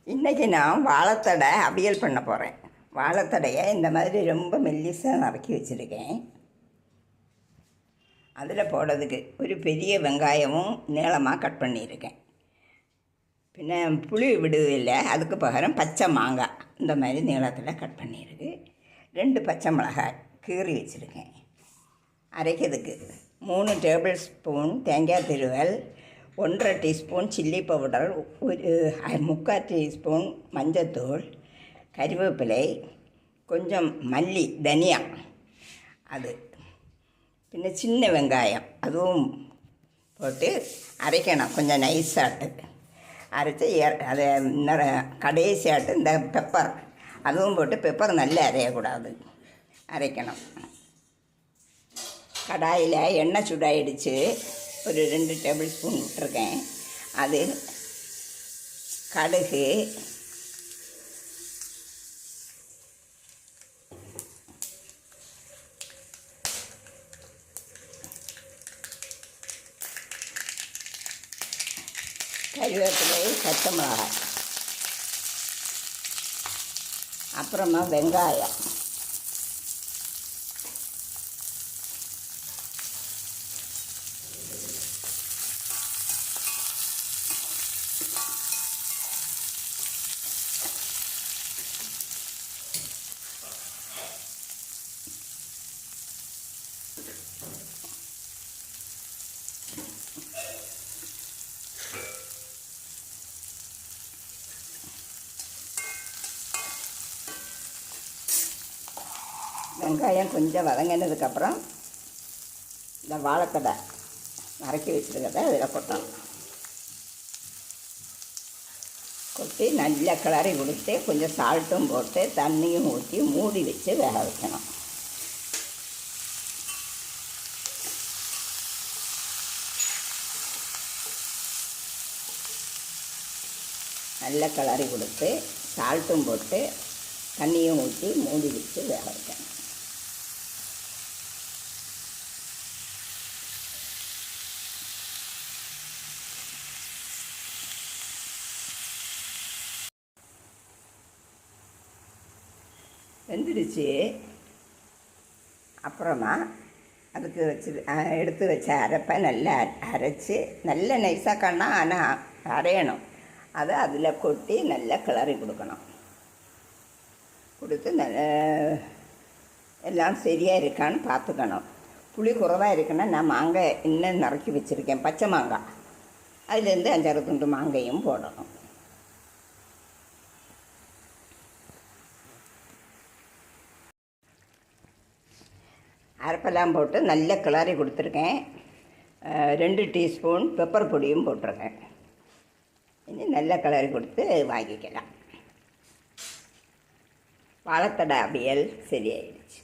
இன்றைக்கி நான் வாழைத்தடை அவியல் பண்ண போகிறேன். வாழைத்தடையை இந்த மாதிரி ரொம்ப மெல்லிசாக நறுக்கி வச்சுருக்கேன். அதில் போடுறதுக்கு ஒரு பெரிய வெங்காயமும் நீளமாக கட் பண்ணியிருக்கேன். பின்ன புளி விடுதில்லை, அதுக்கு பகரம் பச்சை மாங்காய் இந்த மாதிரி நீளத்தில் கட் பண்ணியிருக்கு. 2 பச்சை மிளகாய் கீறி வச்சுருக்கேன். அரைக்கிறதுக்கு 3 டேபிள் ஸ்பூன் தேங்காய் திருவல், 1½ டீஸ்பூன் சில்லி பவுடர், ஒரு 3/4 டீஸ்பூன் மஞ்சத்தூள், கறிவேப்பிலை, கொஞ்சம் மல்லி தனியா, அது பின்ன சின்ன வெங்காயம் அதுவும் போட்டு அரைக்கணும். கொஞ்சம் நைஸாட்டு அரைச்சி அதை கடைசியாட்டு இந்த பெப்பர் அதுவும் போட்டு, பெப்பர் நல்லா அரையக்கூடாது, அரைக்கணும். கடாயில் எண்ணெய் சூடாயிடுச்சு. ஒரு 2 டேபிள் ஸ்பூன் விட்டுருக்கேன். அது கடுகு, கறிவேப்பிலை, பச்சை மிளகாய், அப்புறமா வெங்காயம், வெங்காயம் கொஞ்சம் வதங்கினதுக்கப்புறம் இந்த வாழைத்தடை நறுக்கி வச்சுருக்கிறத அதில் கொட்டணும். கொட்டி நல்லா கிளறி கொடுத்து கொஞ்சம் சால்ட்டும் போட்டு தண்ணியும் ஊற்றி மூடி வச்சு வேக வைக்கணும். நல்லா கிளறி கொடுத்து சால்ட்டும் போட்டு தண்ணியும் ஊற்றி மூடி வச்சு வேக வைக்கணும். வெந்துடுச்சு. அப்புறமா அதுக்கு எடுத்து வச்ச அரைப்பை நல்லா அரைச்சி, நல்ல நைஸாக காணா, ஆனால் அரையணும். அதை அதில் கொட்டி நல்லா கிளறி கொடுக்கணும். கொடுத்து எல்லாம் சரியாக இருக்கான்னு பார்த்துக்கணும். புளி குறைவாக இருக்குன்னா நான் மாங்காய் இன்னும் நறுக்கி வச்சுருக்கேன், பச்சை மாங்காய். அதுலேருந்து 5-6 துண்டு மாங்காயும் போடணும். அரைப்பெல்லாம் போட்டு நல்ல கிளறி கொடுத்துருக்கேன். 2 டீஸ்பூன் பெப்பர் பொடியும் போட்டிருக்கேன். இனி நல்ல கிளறி கொடுத்து வாங்கிக்கலாம். வாழைத்தடை அவியல் சரியாயிடுச்சு.